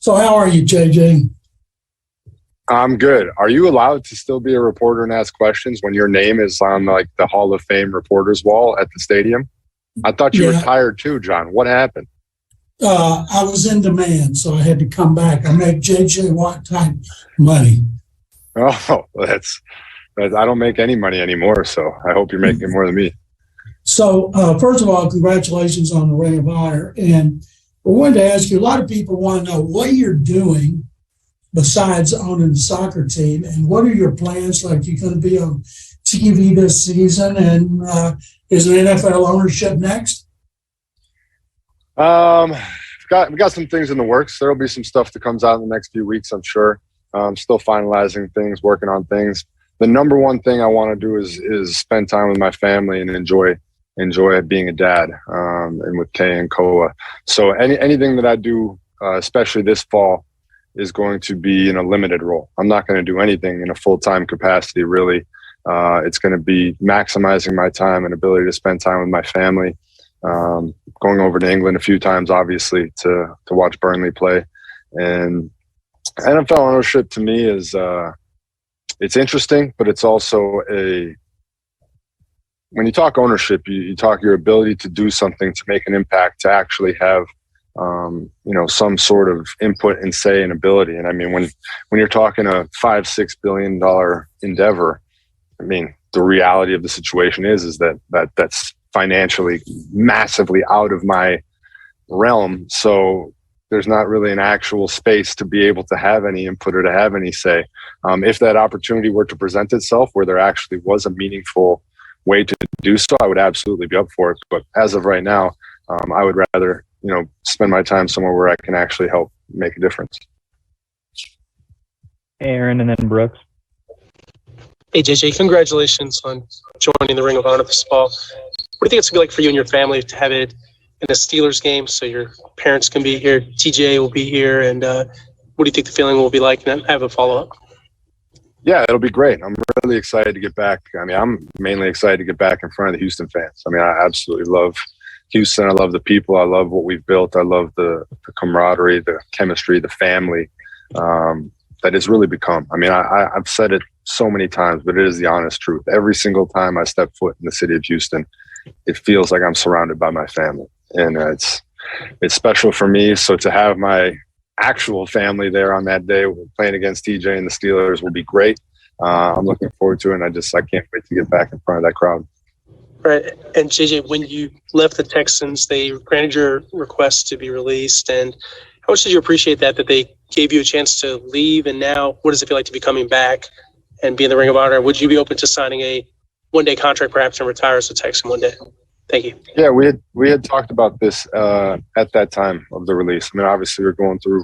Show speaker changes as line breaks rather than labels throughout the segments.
So how are you, JJ?
I'm good. Are you allowed to still be a reporter and ask questions when your name is on like the Hall of Fame reporters wall at the stadium? I thought you retired too, John. What happened?
I was in demand, so I had to come back. I make JJ Watt type money.
Oh, I don't make any money anymore, so I hope you're making more than me.
So first of all, congratulations on the Ring of Honor. And I wanted to ask you, a lot of people want to know what you're doing besides owning the soccer team, and what are your plans? Like, you're going to be on TV this season, and is an NFL ownership next?
We've got some things in the works. There'll be some stuff that comes out in the next few weeks, I'm sure. Still finalizing things, working on things. The number one thing I want to do is spend time with my family and enjoy being a dad, and with Kay and Koa. So anything that I do, especially this fall, is going to be in a limited role. I'm not going to do anything in a full-time capacity, really. It's going to be maximizing my time and ability to spend time with my family. Going over to England a few times, obviously, to watch Burnley play. And NFL ownership to me is it's interesting, but it's also when you talk ownership, you talk your ability to do something, to make an impact, to actually have some sort of input and say and ability. And I mean, when you're talking a $5-6 billion endeavor, I mean, the reality of the situation is that's financially massively out of my realm. So there's not really an actual space to be able to have any input or to have any say. If that opportunity were to present itself where there actually was a meaningful way to do so, I would absolutely be up for it. But as of right now, I would rather, spend my time somewhere where I can actually help make a difference.
Aaron, and then Brooks.
Hey, JJ, congratulations on joining the Ring of Honor this fall. What do you think it's going to be like for you and your family to have it in a Steelers game, so your parents can be here, TJ will be here, and what do you think the feeling will be like? And I have a follow-up.
Yeah, it'll be great. I'm really excited to get back. I mean, I'm mainly excited to get back in front of the Houston fans. I mean, I absolutely love Houston. I love the people. I love what we've built. I love the camaraderie, the chemistry, the family that it's really become. I mean, I've said it so many times, but it is the honest truth. Every single time I step foot in the city of Houston, it feels like I'm surrounded by my family. And it's special for me. So to have my actual family there on that day playing against TJ and the Steelers will be great. I'm looking forward to it, and I can't wait to get back in front of that crowd.
Right. And JJ, when you left the Texans, they granted your request to be released. And how much did you appreciate that they gave you a chance to leave? And now, what does it feel like to be coming back and be in the Ring of Honor? Would you be open to signing a one-day contract perhaps and retire as a Texan one day? Thank you. Yeah,
we had talked about this at that time of the release. I mean, obviously we're going through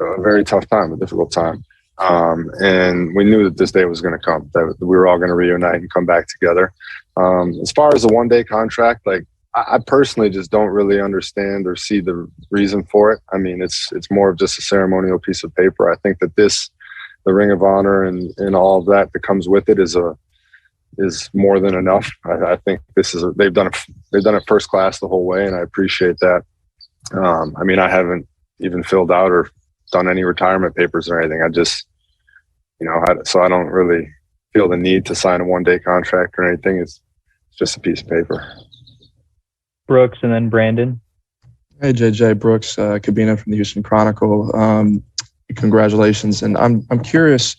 a very tough time, a difficult time. And we knew that this day was going to come, that we were all going to reunite and come back together. As far as the one-day contract, like I personally just don't really understand or see the reason for it. I mean, it's more of just a ceremonial piece of paper. I think that the Ring of Honor and all of that comes with it is more than enough. I think they've done it first class the whole way, and I appreciate that. I mean, I haven't even filled out or done any retirement papers or anything. I just, so I don't really feel the need to sign a one-day contract or anything. It's just a piece of paper.
Brooks, and then Brandon.
Hey, JJ, Brooks, Cabina from the Houston Chronicle. Congratulations. And I'm curious,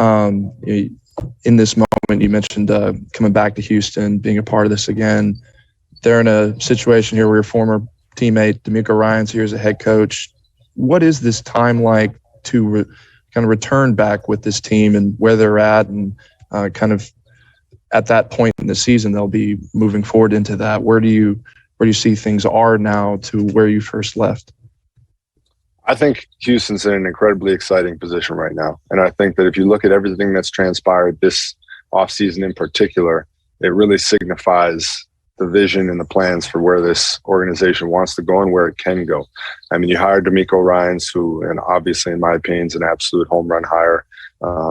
in this moment, you mentioned coming back to Houston, being a part of this again. They're in a situation here where your former teammate, D'Amico Ryans, here as a head coach. What is this time like to kind of return back with this team and where they're at, and kind of at that point in the season they'll be moving forward into that? Where do you see things are now to where you first left?
I think Houston's in an incredibly exciting position right now. And I think that if you look at everything that's transpired this offseason in particular, it really signifies the vision and the plans for where this organization wants to go and where it can go. I mean, you hired D'Amico Ryans, who, and obviously in my opinion, is an absolute home run hire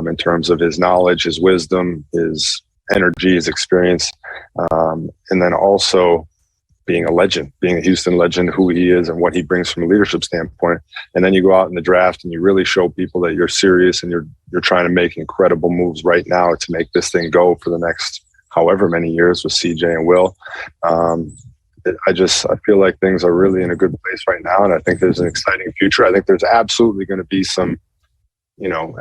in terms of his knowledge, his wisdom, his energy, his experience. And then also being a legend, being a Houston legend, who he is and what he brings from a leadership standpoint. And then you go out in the draft and you really show people that you're serious and you're trying to make incredible moves right now to make this thing go for the next however many years with CJ and Will. I feel like things are really in a good place right now. And I think there's an exciting future. I think there's absolutely going to be some,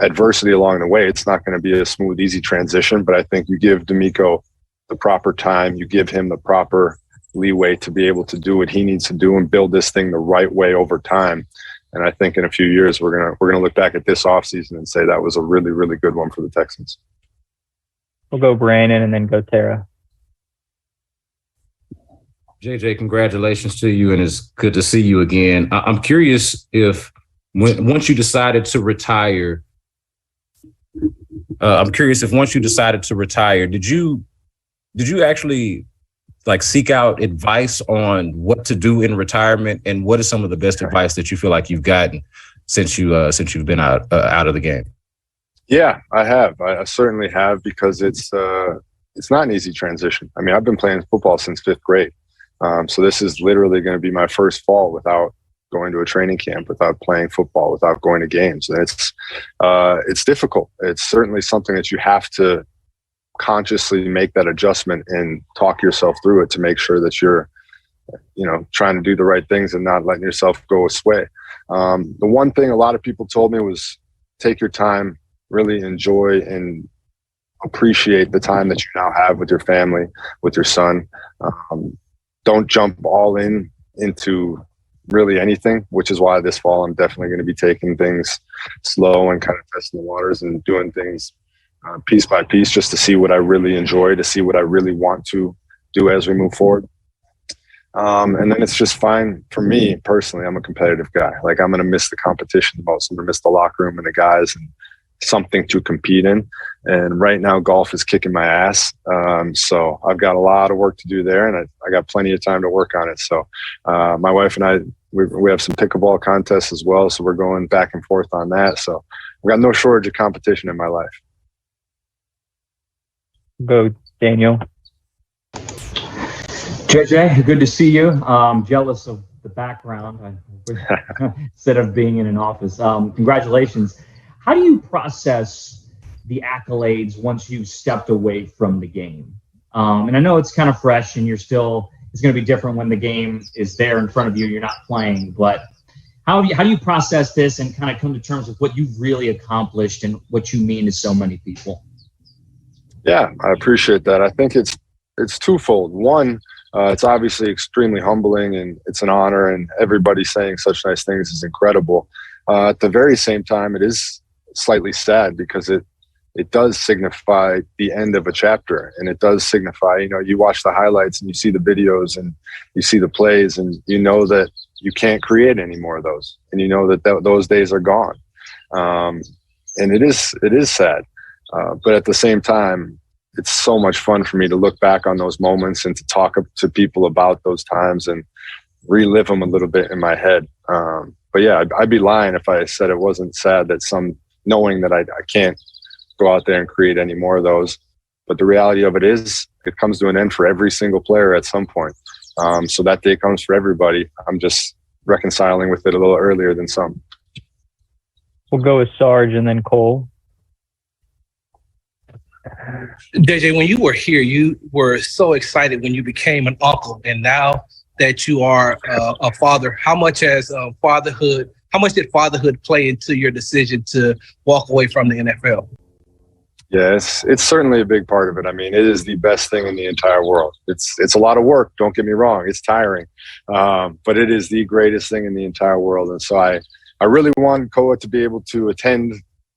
adversity along the way. It's not going to be a smooth, easy transition, but I think you give D'Amico the proper time, you give him the proper leeway to be able to do what he needs to do and build this thing the right way over time. And I think in a few years, we're gonna look back at this offseason and say that was a really, really good one for the Texans.
We'll go Brandon and then go Tara.
JJ, congratulations to you, and it's good to see you again. I'm curious if once you decided to retire, did you actually like seek out advice on what to do in retirement, and what is some of the best advice that you feel like you've gotten since you've been out of the game?
Yeah, I have. I certainly have, because it's not an easy transition. I mean, I've been playing football since 5th grade. So this is literally going to be my first fall without going to a training camp, without playing football, without going to games. And it's difficult. It's certainly something that you have to consciously make that adjustment and talk yourself through it to make sure that you're, trying to do the right things and not letting yourself go astray. The one thing a lot of people told me was take your time, really enjoy and appreciate the time that you now have with your family, with your son. Don't jump all into really anything, which is why this fall I'm definitely going to be taking things slow and kind of testing the waters and doing things piece by piece, just to see what I really enjoy, to see what I really want to do as we move forward. And then it's just fine for me personally. I'm a competitive guy. Like, I'm going to miss the competition the most. I'm going to miss the locker room and the guys and something to compete in. And right now golf is kicking my ass. So I've got a lot of work to do there, and I got plenty of time to work on it. So my wife and I, we have some pickleball contests as well. So we're going back and forth on that. So I've got no shortage of competition in my life.
Go Daniel.
JJ, good to see you. Jealous of the background instead of being in an office. Congratulations. How do you process the accolades once you've stepped away from the game? And I know it's kind of fresh and it's going to be different when the game is there in front of you, you're not playing, but how do you process this and kind of come to terms with what you've really accomplished and what you mean to so many people?
Yeah, I appreciate that. I think it's twofold. One, it's obviously extremely humbling and it's an honor, and everybody saying such nice things is incredible. At the very same time, it is slightly sad because it does signify the end of a chapter, and it does signify, you watch the highlights and you see the videos and you see the plays, and you know that you can't create any more of those, and you know that those days are gone. And it is sad. But at the same time, it's so much fun for me to look back on those moments and to talk to people about those times and relive them a little bit in my head. But yeah, I'd be lying if I said it wasn't sad that knowing that I can't go out there and create any more of those. But the reality of it is it comes to an end for every single player at some point. So that day comes for everybody. I'm just reconciling with it a little earlier than some.
We'll go with Sarge and then Cole.
JJ, when you were here, you were so excited when you became an uncle, and now that you are a father, how much did fatherhood play into your decision to walk away from the NFL?
Yes, it's certainly a big part of it. I mean, it is the best thing in the entire world. It's a lot of work. Don't get me wrong. It's tiring, but it is the greatest thing in the entire world. And so I really want Koa to be able to attend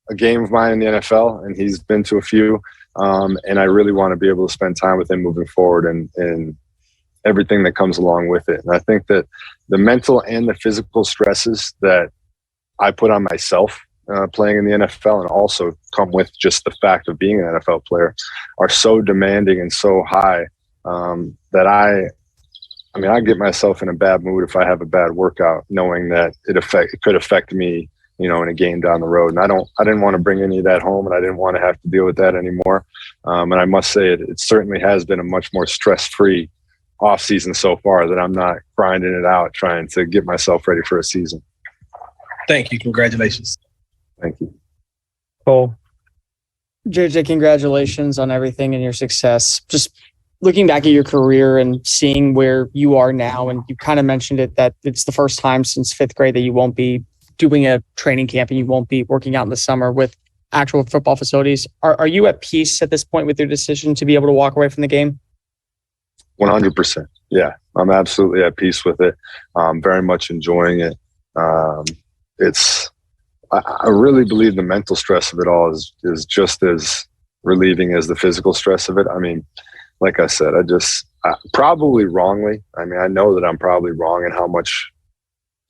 a game of mine in the NFL, and he's been to a few. And I really want to be able to spend time with him moving forward and everything that comes along with it. And I think that the mental and the physical stresses that I put on myself playing in the NFL, and also come with just the fact of being an NFL player, are so demanding and so high that I get myself in a bad mood if I have a bad workout, knowing that it could affect me, in a game down the road. And I didn't want to bring any of that home, and I didn't want to have to deal with that anymore. And I must say it certainly has been a much more stress-free off season so far that I'm not grinding it out, trying to get myself ready for a season.
Thank you. Congratulations.
Thank you.
Cole.
JJ, congratulations on everything and your success. Just looking back at your career and seeing where you are now, and you kind of mentioned it, that it's the first time since fifth grade that you won't be doing a training camp and you won't be working out in the summer with actual football facilities. Are you at peace at this point with your decision to be able to walk away from the game?
100%. Yeah, I'm absolutely at peace with it. I'm very much enjoying it. I really believe the mental stress of it all is just as relieving as the physical stress of it. I mean, like I said, probably wrongly. I mean, I know that I'm probably wrong in how much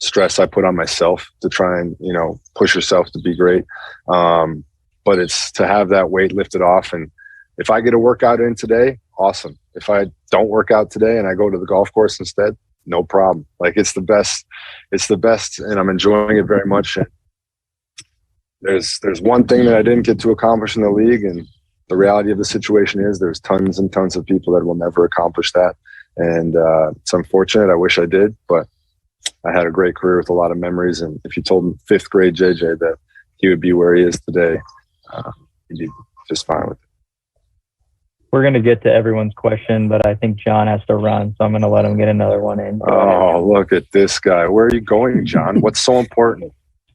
stress I put on myself to try and, push yourself to be great. But it's to have that weight lifted off. And if I get a workout in today, awesome. If I don't work out today and I go to the golf course instead, no problem. Like, it's the best. It's the best, and I'm enjoying it very much. And there's one thing that I didn't get to accomplish in the league, and the reality of the situation is there's tons and tons of people that will never accomplish that. And it's unfortunate. I wish I did, but I had a great career with a lot of memories. And if you told him fifth grade JJ that he would be where he is today, he'd be just fine with it.
We're going to get to everyone's question, but I think John has to run, so I'm going to let him get another one in.
Oh, look at this guy. Where are you going, John? What's so important?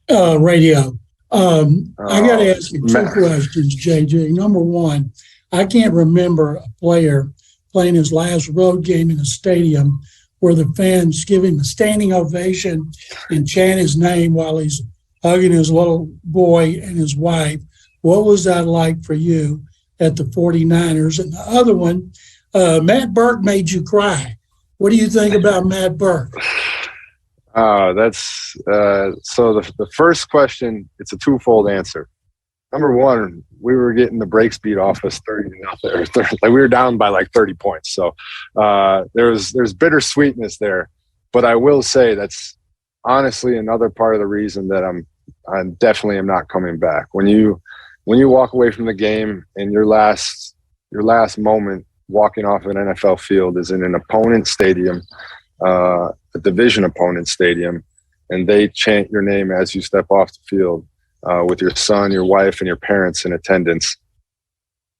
Radio. I got to ask you two questions, JJ. Number one, I can't remember a player playing his last road game in a stadium where the fans give him a standing ovation and chant his name while he's hugging his little boy and his wife. What was that like for you at the 49ers? And the other one, Matt Burke made you cry. What do you think about Matt Burke?
That's so the first question, it's a twofold answer. Number one, we were getting the brakes beat off us 30-0. Like, we were down by like 30 points. So there's bittersweetness there. But I will say that's honestly another part of the reason that I definitely am not coming back. When you walk away from the game and your last moment walking off an NFL field is in an opponent stadium, a division opponent stadium, and they chant your name as you step off the field with your son, your wife, and your parents in attendance.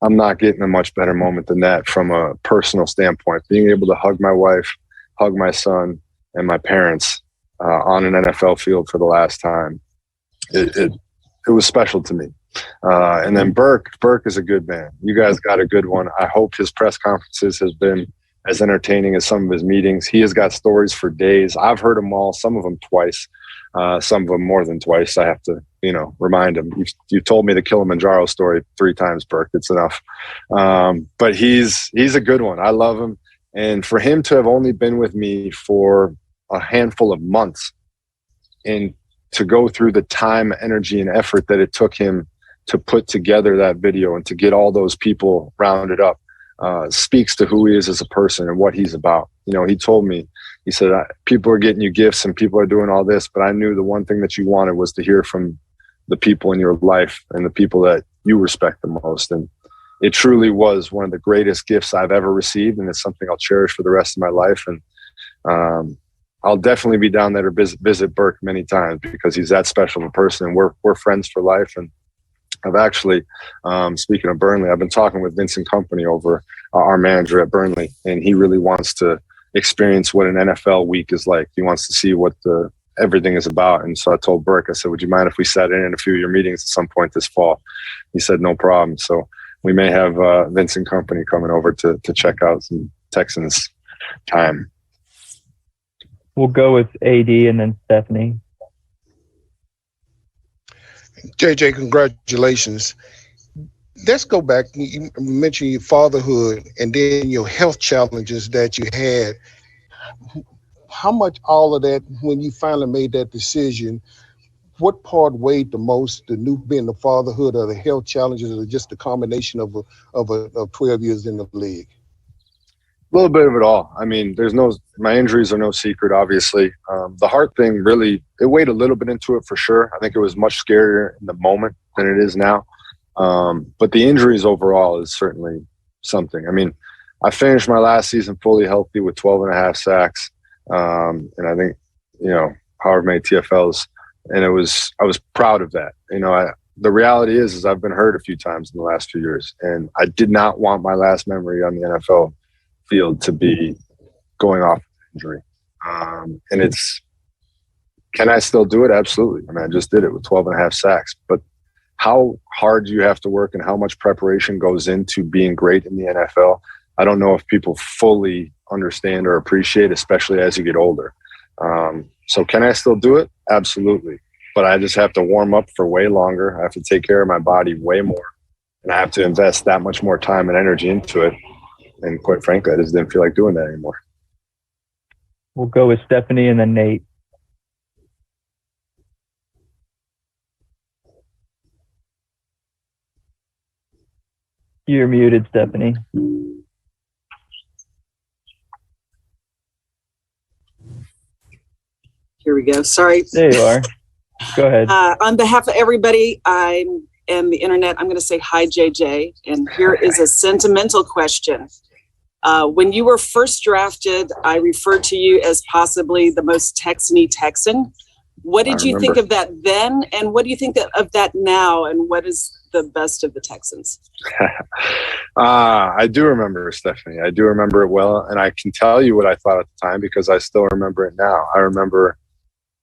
I'm not getting a much better moment than that from a personal standpoint. Being able to hug my wife, hug my son, and my parents on an NFL field for the last time, it was special to me. And then Burke is a good man. You guys got a good one. I hope his press conferences has been as entertaining as some of his meetings. He has got stories for days. I've heard them all, some of them twice, some of them more than twice. I have to, remind him. You told me the Kilimanjaro story 3 times, Burke. It's enough. But he's a good one. I love him. And for him to have only been with me for a handful of months and to go through the time, energy, and effort that it took him to put together that video and to get all those people rounded up, speaks to who he is as a person and what he's about. He told me, he said, people are getting you gifts and people are doing all this, but I knew the one thing that you wanted was to hear from the people in your life and the people that you respect the most. And it truly was one of the greatest gifts I've ever received. And it's something I'll cherish for the rest of my life. And I'll definitely be down there to visit Burke many times because he's that special of a person. And we're friends for life. And I've actually, speaking of Burnley, I've been talking with Vincent Kompany over our manager at Burnley, and he really wants to experience what an NFL week is like. He wants to see what everything is about. And so I told Burke, I said, would you mind if we sat in a few of your meetings at some point this fall? He said, no problem. So we may have Vincent Kompany coming over to check out some Texans time.
We'll go with AD and then Stephanie.
JJ, congratulations. Let's go back. You mentioned your fatherhood and then your health challenges that you had. How much all of that, when you finally made that decision, what part weighed the most, being the fatherhood or the health challenges, or just the combination of 12 years in the league?
A little bit of it all. I mean, my injuries are no secret, obviously. The heart thing really, it weighed a little bit into it for sure. I think it was much scarier in the moment than it is now. But the injuries overall is certainly something. I mean, I finished my last season fully healthy with 12 and a half sacks. And I think, however many TFLs. And I was proud of that. The reality is I've been hurt a few times in the last few years, and I did not want my last memory on the NFL field to be going off injury. And can I still do it? Absolutely. I mean, I just did it with 12 and a half sacks, but how hard you have to work and how much preparation goes into being great in the NFL, I don't know if people fully understand or appreciate, especially as you get older. So can I still do it? Absolutely. But I just have to warm up for way longer. I have to take care of my body way more. And I have to invest that much more time and energy into it. And quite frankly, I just didn't feel like doing that anymore.
We'll go with Stephanie and then Nate. You're muted, Stephanie.
Here we go. Sorry.
There you are. Go ahead.
On behalf of everybody, I'm and the internet, I'm going to say hi, JJ. And here is a sentimental question. When you were first drafted, I referred to you as possibly the most Texan-y Texan. What did you think of that then? And what do you think of that now? And what is the best of the Texans?
I do remember, Stephanie. I do remember it well. And I can tell you what I thought at the time because I still remember it now. I remember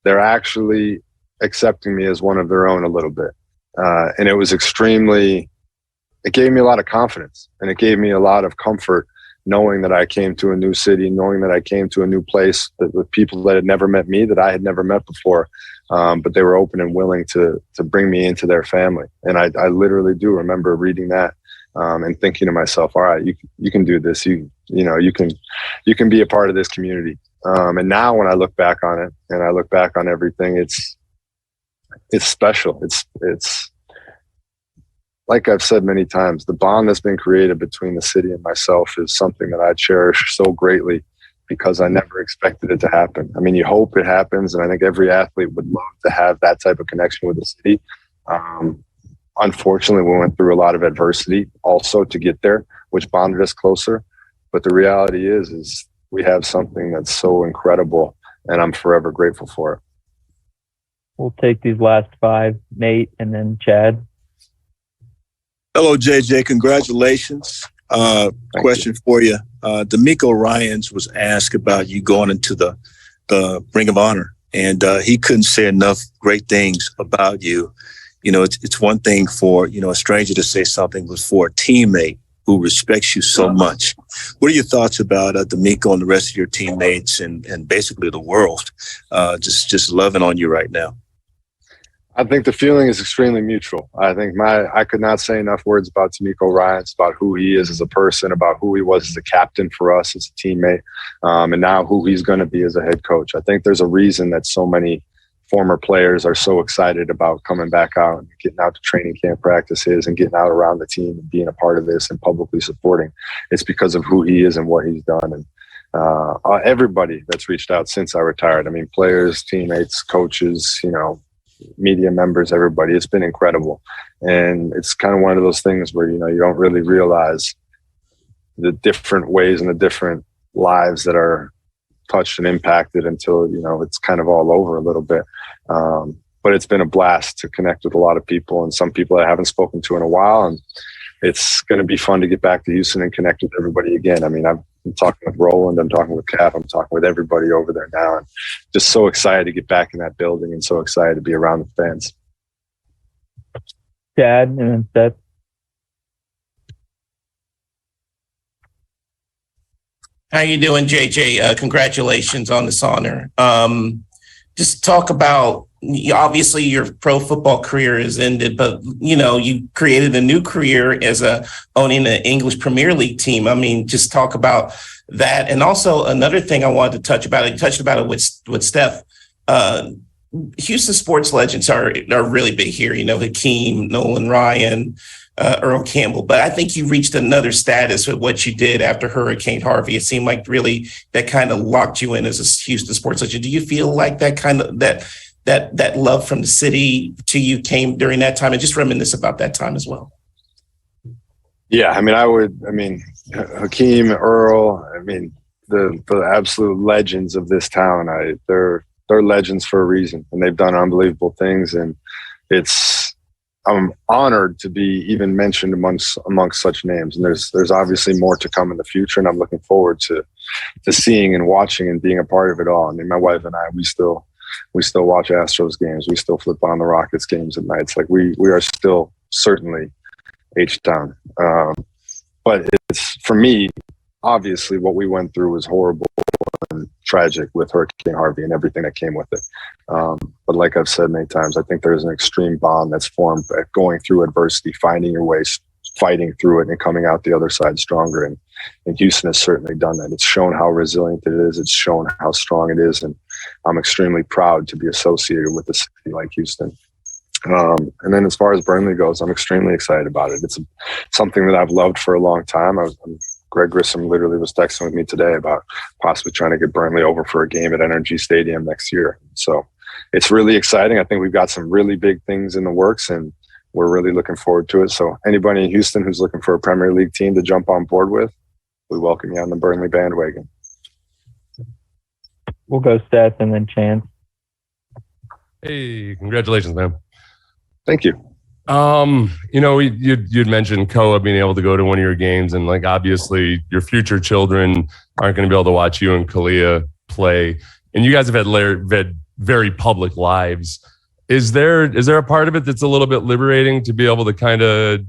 they're actually accepting me as one of their own a little bit. And it was it gave me a lot of confidence and it gave me a lot of comfort knowing that I came to a new city, knowing that I came to a new place with people that had never met me, that I had never met before. But they were open and willing to bring me into their family. And I literally do remember reading that and thinking to myself, all right, you can do this. You can be a part of this community. And now when I look back on it and I look back on everything, it's special. It's like I've said many times, the bond that's been created between the city and myself is something that I cherish so greatly because I never expected it to happen. I mean, you hope it happens, and I think every athlete would love to have that type of connection with the city. Unfortunately, we went through a lot of adversity also to get there, which bonded us closer. But the reality is we have something that's so incredible, and I'm forever grateful for it.
We'll take these last five, Nate and then Chad.
Hello, JJ. Congratulations. Question for you. D'Amico Ryans was asked about you going into the Ring of Honor, and he couldn't say enough great things about you. It's one thing for, a stranger to say something, but for a teammate who respects you so much. What are your thoughts about D'Amico and the rest of your teammates and basically the world just loving on you right now?
I think the feeling is extremely mutual. I think I could not say enough words about D'Amico Ryans, about who he is as a person, about who he was as a captain for us as a teammate, and now who he's going to be as a head coach. I think there's a reason that so many former players are so excited about coming back out and getting out to training camp practices and getting out around the team and being a part of this and publicly supporting. It's because of who he is and what he's done. And everybody that's reached out since I retired, I mean, players, teammates, coaches, media members, everybody, it's been incredible. And it's kind of one of those things where, you don't really realize the different ways and the different lives that are touched and impacted until, it's kind of all over a little bit. But it's been a blast to connect with a lot of people and some people I haven't spoken to in a while. And it's going to be fun to get back to Houston and connect with everybody again. I mean, I'm talking with Roland, I'm talking with Cap, I'm talking with everybody over there now, and just so excited to get back in that building and so excited to be around the fans.
Chad and then Seth.
How you doing, JJ? Congratulations on this honor. Just talk about, obviously your pro football career has ended, but you created a new career as owning an English Premier League team. I mean, just talk about that. And also another thing I wanted to touch about, you touched about it with Steph. Houston sports legends are really big here. Hakeem, Nolan Ryan, Earl Campbell. But I think you reached another status with what you did after Hurricane Harvey. It seemed like really that kind of locked you in as a Houston sports legend. Do you feel like that kind of that love from the city to you came during that time? And just reminisce about that time as well.
Yeah, Hakeem, Earl, the absolute legends of this town. They're legends for a reason, and they've done unbelievable things. And I'm honored to be even mentioned amongst such names. And there's obviously more to come in the future, and I'm looking forward to seeing and watching and being a part of it all. I mean, my wife and I, we still watch Astros games. We still flip on the Rockets games at nights. Like we are still certainly H-Town. But it's, for me, obviously what we went through was horrible and tragic with Hurricane Harvey and everything that came with it. But like I've said many times, I think there's an extreme bond that's formed at going through adversity, finding your way, fighting through it, and coming out the other side stronger. And Houston has certainly done that. It's shown how resilient it is. It's shown how strong it is. And I'm extremely proud to be associated with a city like Houston. And then as far as Burnley goes, I'm extremely excited about it. It's something that I've loved for a long time. Greg Grissom literally was texting with me today about possibly trying to get Burnley over for a game at NRG Stadium next year. So it's really exciting. I think we've got some really big things in the works, and we're really looking forward to it. So anybody in Houston who's looking for a Premier League team to jump on board with, we welcome you on the Burnley bandwagon.
We'll go Seth and then Chance.
Hey, congratulations, man.
Thank you.
You'd mentioned Koa being able to go to one of your games, and like obviously your future children aren't going to be able to watch you and Kalia play. And you guys have had very public lives. Is there a part of it that's a little bit liberating to be able to kind of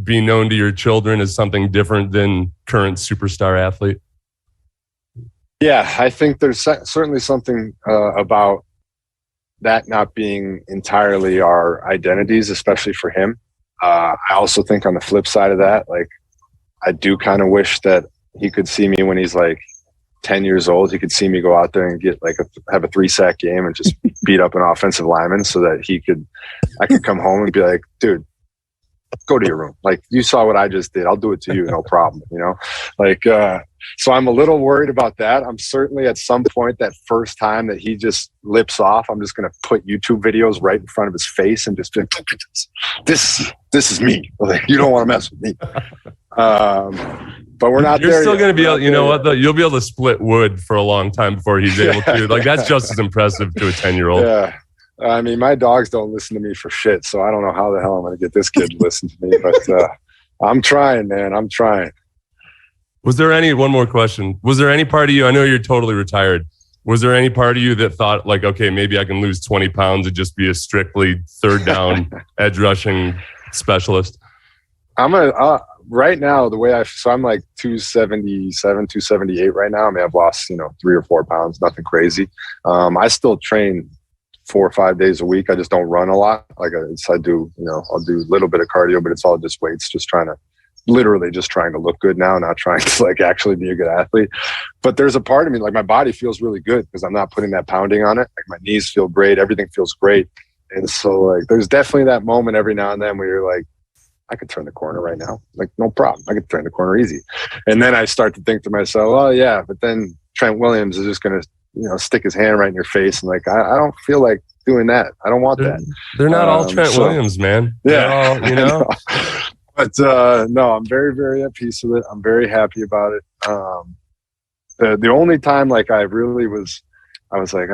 be known to your children as something different than current superstar athlete?
Yeah, I think there's certainly something about that not being entirely our identities, especially for him. I also think on the flip side of that, like, I do kind of wish that he could see me when he's like 10 years old. He could see me go out there and get have a 3-sack game and just beat up an offensive lineman, so that I could come home and be like, dude, go to your room. Like, you saw what I just did. I'll do it to you. No problem. So I'm a little worried about that. I'm certainly at some point, that first time that he just lips off, I'm just going to put YouTube videos right in front of his face and just be like, this is me. Like, you don't want to mess with me. But we're not there.
You're still going to be able, you know what, though? You'll be able to split wood for a long time before he's able to. Like, that's just as impressive to a 10-year-old.
Yeah. I mean, my dogs don't listen to me for shit, so I don't know how the hell I'm going to get this kid to listen to me. But I'm trying, man. I'm trying.
One more question. Was there any part of you, I know you're totally retired, was there any part of you that thought, like, okay, maybe I can lose 20 pounds and just be a strictly third down edge rushing specialist? Right now, I'm like 277, 278 right now. I mean, I've lost, 3 or 4 pounds, nothing crazy. I still train 4 or 5 days a week. I just don't run a lot. Like I do, I'll do a little bit of cardio, but it's all just weights, just trying to look good now, not trying to like actually be a good athlete. But there's a part of me, like, my body feels really good because I'm not putting that pounding on it. Like, my knees feel great. Everything feels great. And so, like, there's definitely that moment every now and then where you're like, I could turn the corner right now. Like, no problem. I could turn the corner easy. And then I start to think to myself, oh yeah, but then Trent Williams is just going to, stick his hand right in your face. And like, I don't feel like doing that. I don't want that. They're not all Trent Williams, man.
Yeah.
They're all,
But no, I'm very, very at peace with it. I'm very happy about it. The only time like I was like,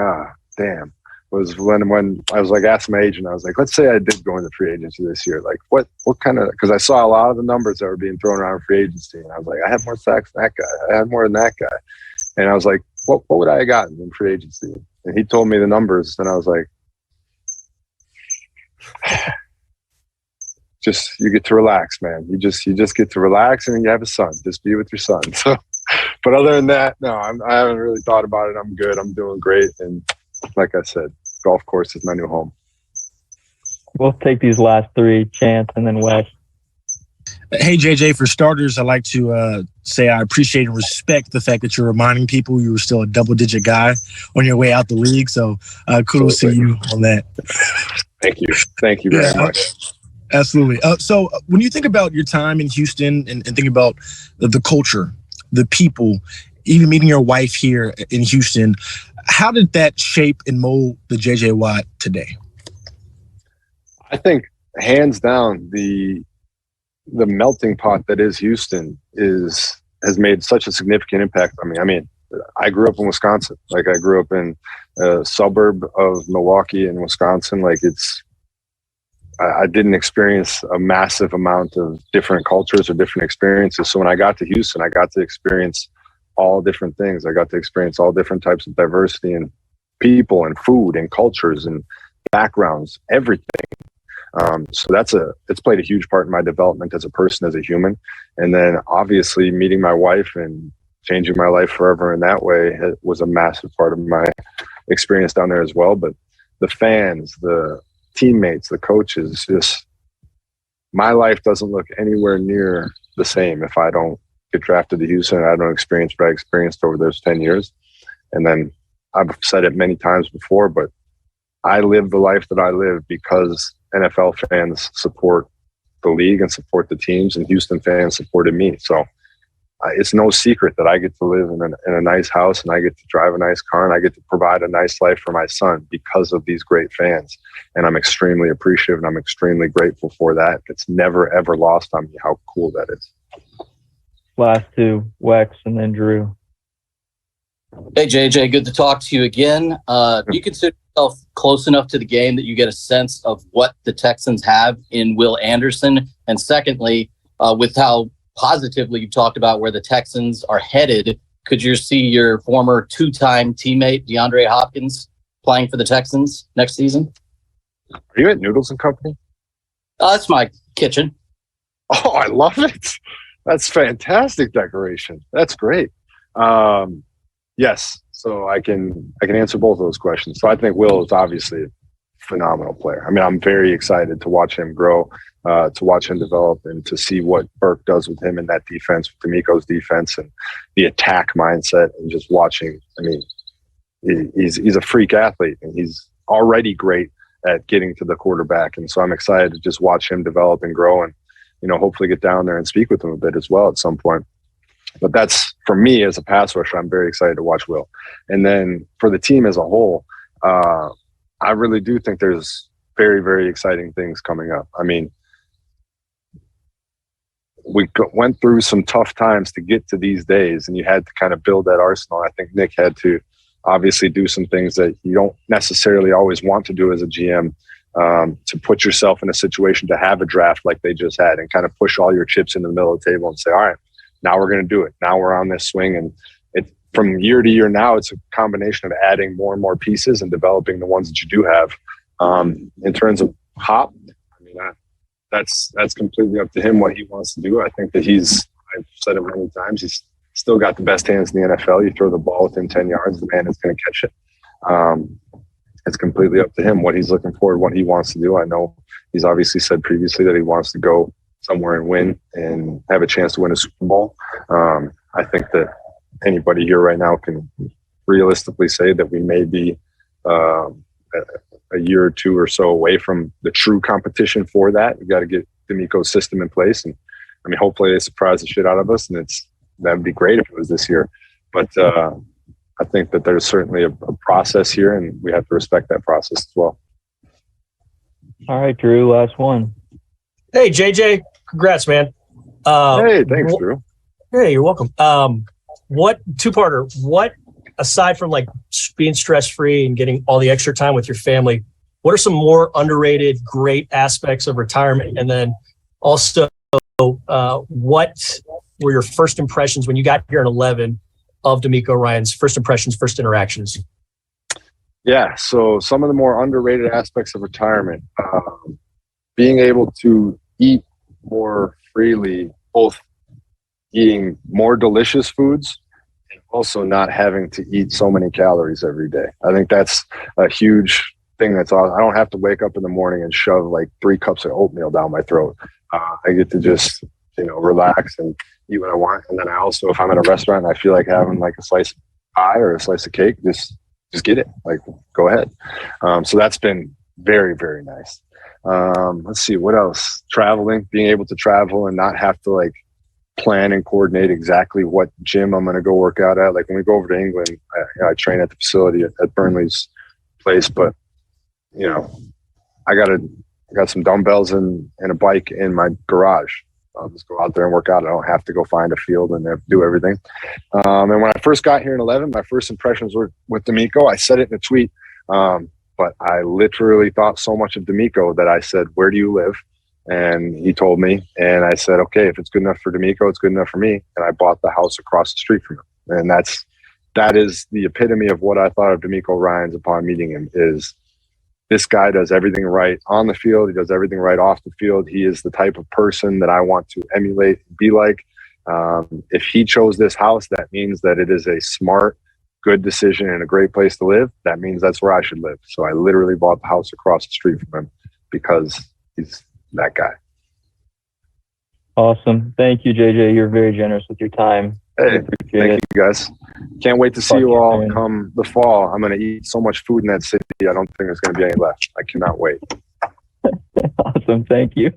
damn, was when I was like, asked my agent, I was like, let's say I did go into free agency this year. Like, what kind of, because I saw a lot of the numbers that were being thrown around free agency. And I was like, I had more sacks than that guy. I had more than that guy. And I was like, what would I have gotten in free agency? And he told me the numbers. And I was like, you get to relax, man. You just get to relax, and then you have a son. Just be with your son. So, but other than that, no, I haven't really thought about it. I'm good. I'm doing great. And like I said, golf course is my new home.
We'll take these last 3, Chance and then Wes.
Hey, JJ, for starters, I'd like to say I appreciate and respect the fact that you're reminding people you were still a double-digit guy on your way out the league. So kudos to you on that.
Thank you. Thank you very much.
Absolutely. So when you think about your time in Houston and think about the culture, the people, even meeting your wife here in Houston, how did that shape and mold the JJ Watt today?
I think hands down, the the melting pot that is Houston has made such a significant impact on me. I mean, I grew up in Wisconsin. Like, I grew up in a suburb of Milwaukee in Wisconsin. Like, I didn't experience a massive amount of different cultures or different experiences. So when I got to Houston, I got to experience all different things. I got to experience all different types of diversity and people and food and cultures and backgrounds, everything. So it's played a huge part in my development as a person, as a human. And then obviously meeting my wife and changing my life forever in that way was a massive part of my experience down there as well. But the fans, the teammates, the coaches, just my life doesn't look anywhere near the same if I don't get drafted to Houston and I don't experience what I experienced over those 10 years. And then I've said it many times before, but I live the life that I live because NFL fans support the league and support the teams, and Houston fans supported me. So it's no secret that I get to live in a nice house, and I get to drive a nice car, and I get to provide a nice life for my son because of these great fans. And I'm extremely appreciative, and I'm extremely grateful for that. It's never, ever lost on me how cool that is.
Last two, Wex and then Drew.
Hey, JJ, good to talk to you again. Do you consider yourself close enough to the game that you get a sense of what the Texans have in Will Anderson? And secondly, with how positively you talked about where the Texans are headed, could you see your former two-time teammate DeAndre Hopkins playing for the Texans next season?
Are you at Noodles and Company?
That's my kitchen.
Oh, I love it. That's fantastic decoration. That's great. Yes, so I can answer both of those questions. So I think Will is obviously a phenomenal player. I mean, I'm very excited to watch him grow, to watch him develop, and to see what Burke does with him in that defense, with D'Amico's defense, and the attack mindset, and just watching. I mean, he's a freak athlete, and he's already great at getting to the quarterback. And so I'm excited to just watch him develop and grow, and hopefully get down there and speak with him a bit as well at some point. But that's, for me as a pass rusher, I'm very excited to watch Will. And then for the team as a whole, I really do think there's very, very exciting things coming up. I mean, we went through some tough times to get to these days, and you had to kind of build that arsenal. I think Nick had to obviously do some things that you don't necessarily always want to do as a GM, to put yourself in a situation to have a draft like they just had and kind of push all your chips into the middle of the table and say, all right, now we're going to do it. Now we're on this swing. And from year to year now, it's a combination of adding more and more pieces and developing the ones that you do have. In terms of Hop, I mean, that's completely up to him what he wants to do. I think that I've said it many times, he's still got the best hands in the NFL. You throw the ball within 10 yards, the man is going to catch it. It's completely up to him what he's looking for, what he wants to do. I know he's obviously said previously that he wants to go somewhere and win and have a chance to win a Super Bowl. I think that anybody here right now can realistically say that we may be a year or two or so away from the true competition for that. We've got to get D'Amico's system in place. And I mean, hopefully they surprise the shit out of us, and that'd be great if it was this year. But I think that there's certainly a process here, and we have to respect that process as well.
All right, Drew, last one.
Hey, JJ, congrats, man.
Hey, thanks, Drew.
Hey, you're welcome. What two-parter? What, aside from like being stress-free and getting all the extra time with your family, what are some more underrated, great aspects of retirement? And then also, what were your first impressions when you got here in 11 of D'Amico Ryan's first impressions, first interactions?
Yeah, so some of the more underrated aspects of retirement, being able to eat more freely, both eating more delicious foods and also not having to eat so many calories every day. I think that's a huge thing. That's awesome. I don't have to wake up in the morning and shove like 3 cups of oatmeal down my throat. I get to just, relax and eat what I want. And then I also, if I'm at a restaurant and I feel like having like a slice of pie or a slice of cake, just get it. Like, go ahead. So that's been very, very nice. Let's see, what else? Traveling, being able to travel and not have to like plan and coordinate exactly what gym I'm going to go work out at. Like when we go over to England, I train at the facility at Burnley's place, but I got some dumbbells and a bike in my garage. I'll just go out there and work out. I don't have to go find a field and do everything. And when I first got here in 11, my first impressions were with D'Amico. I said it in a tweet, but I literally thought so much of D'Amico that I said, "Where do you live?" And he told me, and I said, "Okay, if it's good enough for D'Amico, it's good enough for me." And I bought the house across the street from him. And that is the epitome of what I thought of D'Amico Ryans upon meeting him. Is this guy does everything right on the field. He does everything right off the field. He is the type of person that I want to emulate and be like. If he chose this house, that means that it is a smart, good decision and a great place to live. That means that's where I should live. So I literally bought the house across the street from him because he's that guy.
Awesome. Thank you, JJ. You're very generous with your time.
Hey, thank you guys. Can't wait to see you all come the fall. I'm going to eat so much food in that city. I don't think there's going to be any left. I cannot wait.
Awesome. Thank you.